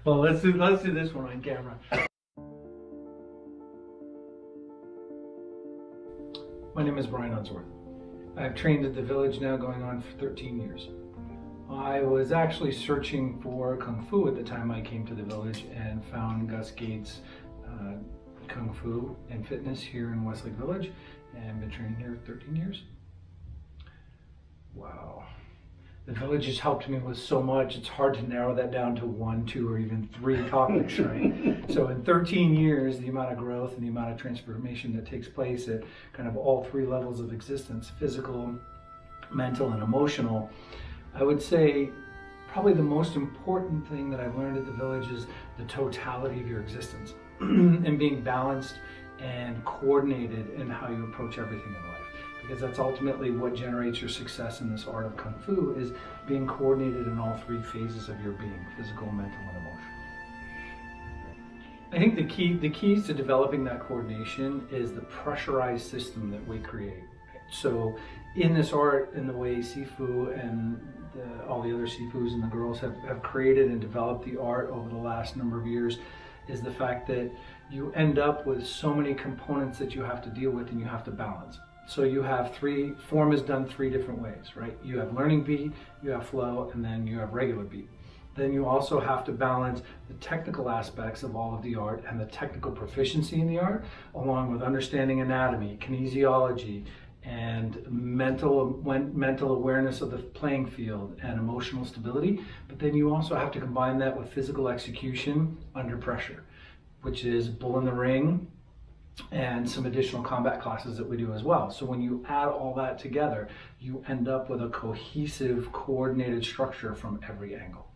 Well, let's do this one on camera. My name is Brian Unsworth. I've trained at the Village now going on for 13 years. I was actually searching for Kung Fu at the time I came to the Village and found Gus Gates' Kung Fu and Fitness here in Westlake Village, and been training here 13 years. Wow. The Village has helped me with so much, it's hard to narrow that down to 1, 2, or even 3 topics, right? So in 13 years, the amount of growth and the amount of transformation that takes place at kind of all 3 levels of existence, physical, mental, and emotional, I would say probably the most important thing that I've learned at the Village is the totality of your existence and being balanced and coordinated in how you approach everything in life. Because that's ultimately what generates your success in this art of Kung Fu, is being coordinated in all 3 phases of your being, physical, mental, and emotional. I think the keys to developing that coordination is the pressurized system that we create. So in this art, in the way Sifu and all the other Sifus and the girls have created and developed the art over the last number of years, is the fact that you end up with so many components that you have to deal with and you have to balance. So you have form is done 3 different ways, right? You have learning beat, you have flow, and then you have regular beat. Then you also have to balance the technical aspects of all of the art and the technical proficiency in the art, along with understanding anatomy, kinesiology, and mental awareness of the playing field and emotional stability. But then you also have to combine that with physical execution under pressure, which is bull in the ring, and some additional combat classes that we do as well. So when you add all that together, you end up with a cohesive, coordinated structure from every angle.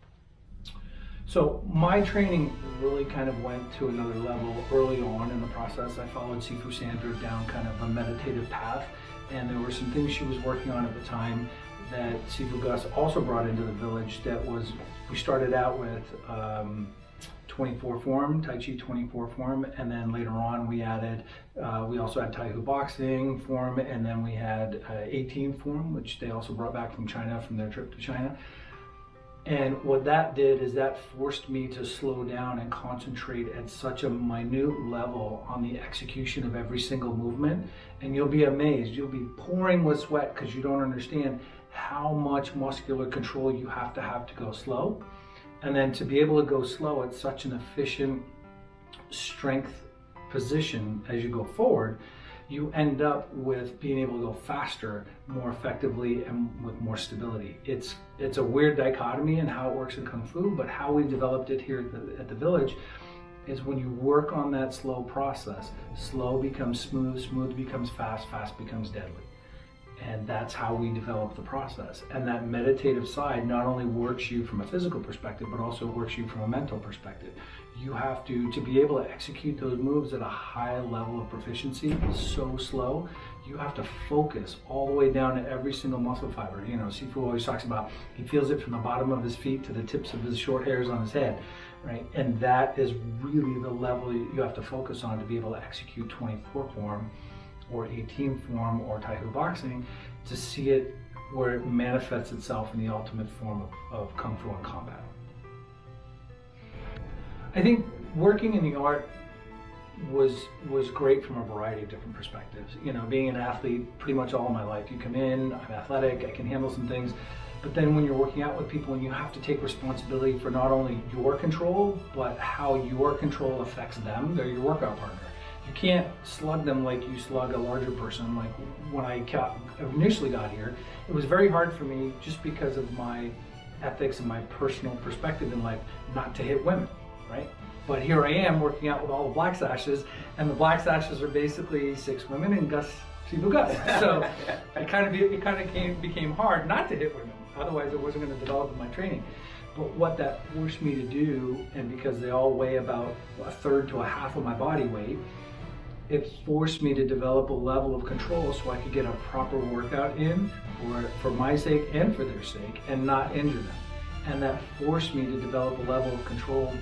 So my training really kind of went to another level early on in the process. I followed Sifu Sandra down kind of a meditative path, and there were some things she was working on at the time that Sifu Gus also brought into the Village. That was, we started out with 24 form, Tai Chi 24 form, and then later on we added, we also had Tai Hu boxing form, and then we had 18 form, which they also brought back from China, from their trip to China. And what that did is that forced me to slow down and concentrate at such a minute level on the execution of every single movement. And you'll be amazed, you'll be pouring with sweat because you don't understand how much muscular control you have to go slow. And then to be able to go slow at such an efficient strength position as you go forward, you end up with being able to go faster, more effectively, and with more stability. It's a weird dichotomy in how it works in Kung Fu, but how we developed it here at the Village is when you work on that slow process, slow becomes smooth, smooth becomes fast, fast becomes deadly. And that's how we develop the process. And that meditative side not only works you from a physical perspective, but also works you from a mental perspective. You have to be able to execute those moves at a high level of proficiency, so slow, you have to focus all the way down to every single muscle fiber. You know, Sifu always talks about, he feels it from the bottom of his feet to the tips of his short hairs on his head, right? And that is really the level you have to focus on to be able to execute 24 form, or 18 form, or Tai Hu boxing, to see it where it manifests itself in the ultimate form of Kung Fu and combat. I think working in the art was great from a variety of different perspectives. You know, being an athlete pretty much all of my life, you come in, I'm athletic, I can handle some things, but then when you're working out with people and you have to take responsibility for not only your control, but how your control affects them, they're your workout partner. You can't slug them like you slug a larger person. Like when I initially got here, it was very hard for me just because of my ethics and my personal perspective in life not to hit women, right? But here I am working out with all the black sashes, and the black sashes are basically 6 women and Sifu Gus. So it became hard not to hit women. Otherwise, I wasn't going to develop in my training. But what that forced me to do, and because they all weigh about 1/3 to 1/2 of my body weight, it forced me to develop a level of control so I could get a proper workout in for my sake and for their sake, and not injure them. And that forced me to develop a level of control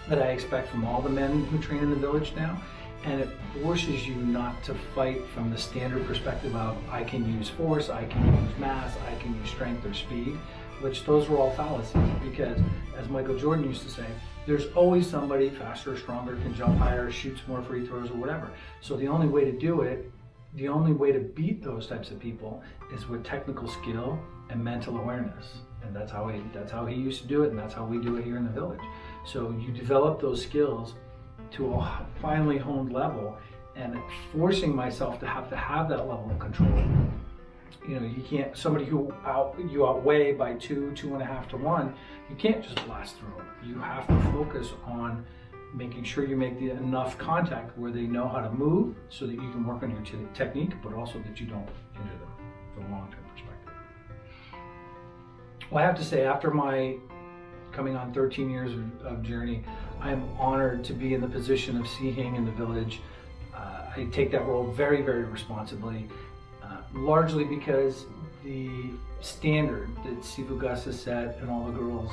that I expect from all the men who train in the Village now. And it forces you not to fight from the standard perspective of, I can use force, I can use mass, I can use strength or speed, which those were all fallacies, because as Michael Jordan used to say, there's always somebody faster, stronger, can jump higher, shoots more free throws or whatever. So the only way to do it, the only way to beat those types of people is with technical skill and mental awareness. And that's how he used to do it, and that's how we do it here in the village. So you develop those skills to a finely honed level, and forcing myself to have that level of control. You know, you can't, somebody who you outweigh by 2.5 to 1, you can't just blast through them. You have to focus on making sure you make enough contact where they know how to move so that you can work on your technique, but also that you don't injure them from a long-term perspective. Well, I have to say, after my coming on 13 years of journey, I am honored to be in the position of Sihing in the village. I take that role very, very responsibly, largely because the standard that Sifu Gus has set, and all the girls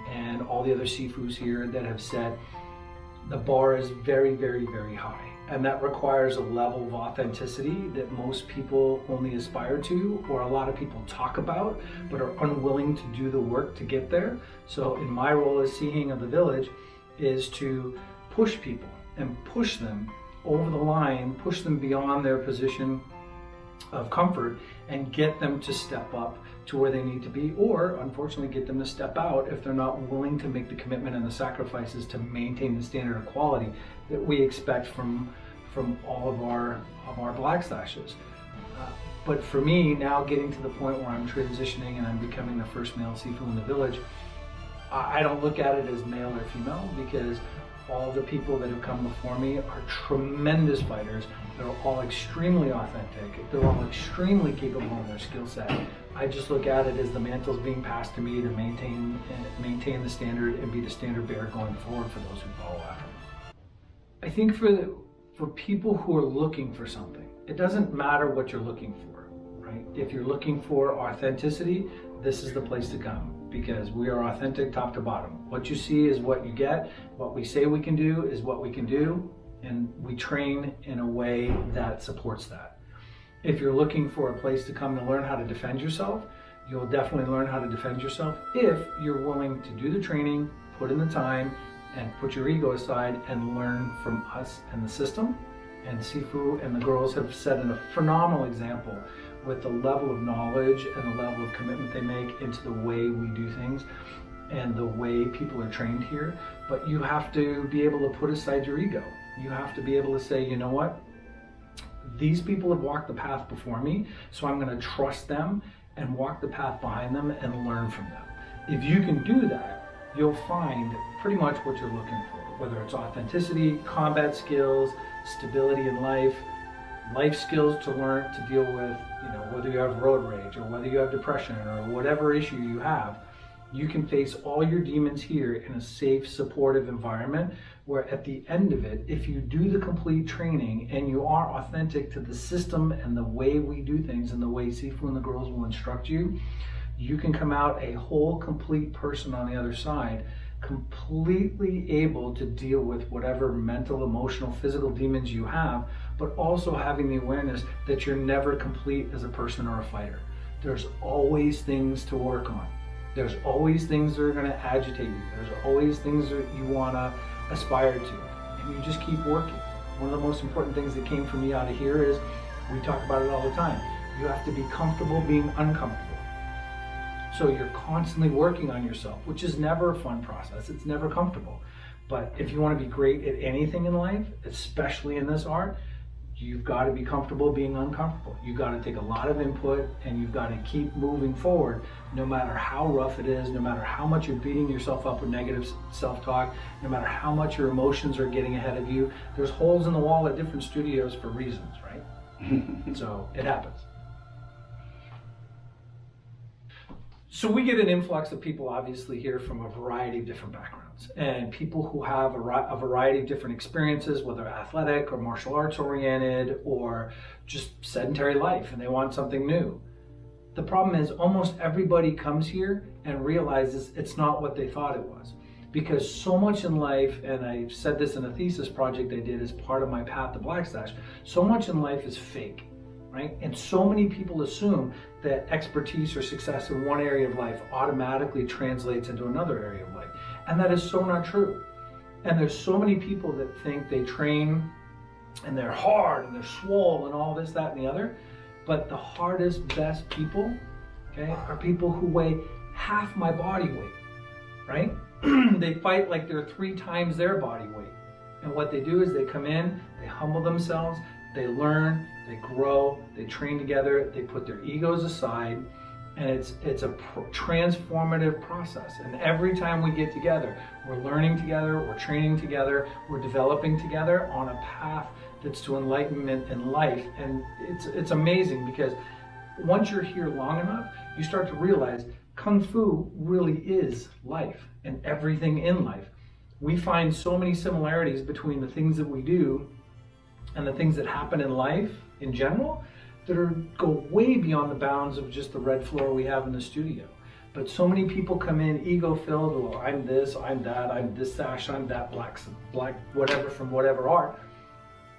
and all the other Sifus here that have set, the bar is very, very, very high. And that requires a level of authenticity that most people only aspire to, or a lot of people talk about, but are unwilling to do the work to get there. So in my role as Sihing of the village is to push people and push them over the line, push them beyond their position of comfort, and get them to step up to where they need to be, or unfortunately get them to step out if they're not willing to make the commitment and the sacrifices to maintain the standard of quality that we expect from all of our black slashes. But for me, now getting to the point where I'm transitioning and I'm becoming the first male Sifu in the village, I don't look at it as male or female, because all the people that have come before me are tremendous fighters. They're all extremely authentic. They're all extremely capable in their skill set. I just look at it as the mantle's being passed to me to maintain the standard and be the standard bearer going forward for those who follow after me. I think for people who are looking for something, it doesn't matter what you're looking for, right? If you're looking for authenticity, this is the place to come, because we are authentic top to bottom. What you see is what you get. What we say we can do is what we can do, and we train in a way that supports that. If you're looking for a place to come to learn how to defend yourself, you'll definitely learn how to defend yourself if you're willing to do the training, put in the time, and put your ego aside and learn from us and the system. And Sifu and the girls have set a phenomenal example with the level of knowledge and the level of commitment they make into the way we do things and the way people are trained here. But you have to be able to put aside your ego. You have to be able to say, you know what? These people have walked the path before me, so I'm going to trust them and walk the path behind them and learn from them. If you can do that, you'll find pretty much what you're looking for, whether it's authenticity, combat skills, stability in life skills to learn to deal with, whether you have road rage or whether you have depression or whatever issue you have. You can face all your demons here in a safe, supportive environment where at the end of it, if you do the complete training and you are authentic to the system and the way we do things and the way Sifu and the girls will instruct you, you can come out a whole, complete person on the other side, completely able to deal with whatever mental, emotional, physical demons you have, but also having the awareness that you're never complete as a person or a fighter. There's always things to work on. There's always things that are going to agitate you. There's always things that you want to aspire to, and you just keep working. One of the most important things that came for me out of here is, we talk about it all the time, you have to be comfortable being uncomfortable. So you're constantly working on yourself, which is never a fun process. It's never comfortable. But if you want to be great at anything in life, especially in this art, you've got to be comfortable being uncomfortable. You've got to take a lot of input, and you've got to keep moving forward, no matter how rough it is, no matter how much you're beating yourself up with negative self-talk, no matter how much your emotions are getting ahead of you. There's holes in the wall at different studios for reasons, right? So it happens. So we get an influx of people obviously here from a variety of different backgrounds, and people who have a variety of different experiences, whether athletic or martial arts oriented or just sedentary life, and they want something new. The problem is almost everybody comes here and realizes it's not what they thought it was, because so much in life, and I said this in a thesis project I did as part of my path to Black Slash, so much in life is fake. right? And so many people assume that expertise or success in one area of life automatically translates into another area of life. And that is so not true. And there's so many people that think they train and they're hard and they're swole and all this, that, and the other. But the hardest, best people, okay, are people who weigh half my body weight, right? They fight like they're 3 times their body weight. And what they do is they come in, they humble themselves, they learn, they grow, they train together, they put their egos aside, and it's a transformative process. And every time we get together, we're learning together, we're training together, we're developing together on a path that's to enlightenment in life. And it's amazing, because once you're here long enough, you start to realize Kung Fu really is life and everything in life. We find so many similarities between the things that we do and the things that happen in life in general that go way beyond the bounds of just the red floor we have in the studio. But so many people come in ego-filled, well, I'm this, I'm that, I'm this sash, I'm that black whatever from whatever art.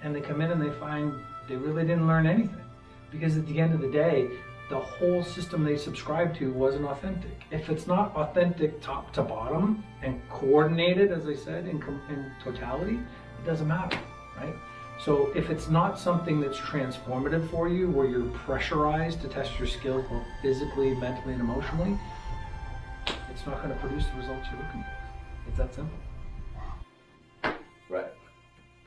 And they come in and they find they really didn't learn anything. Because at the end of the day, the whole system they subscribed to wasn't authentic. If it's not authentic top to bottom and coordinated, as I said, in totality, it doesn't matter, right? So if it's not something that's transformative for you, where you're pressurized to test your skills both physically, mentally, and emotionally, it's not going to produce the results you're looking for. It's that simple. Right.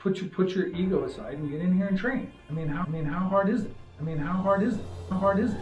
Put your ego aside and get in here and train. I mean, how hard is it? How hard is it?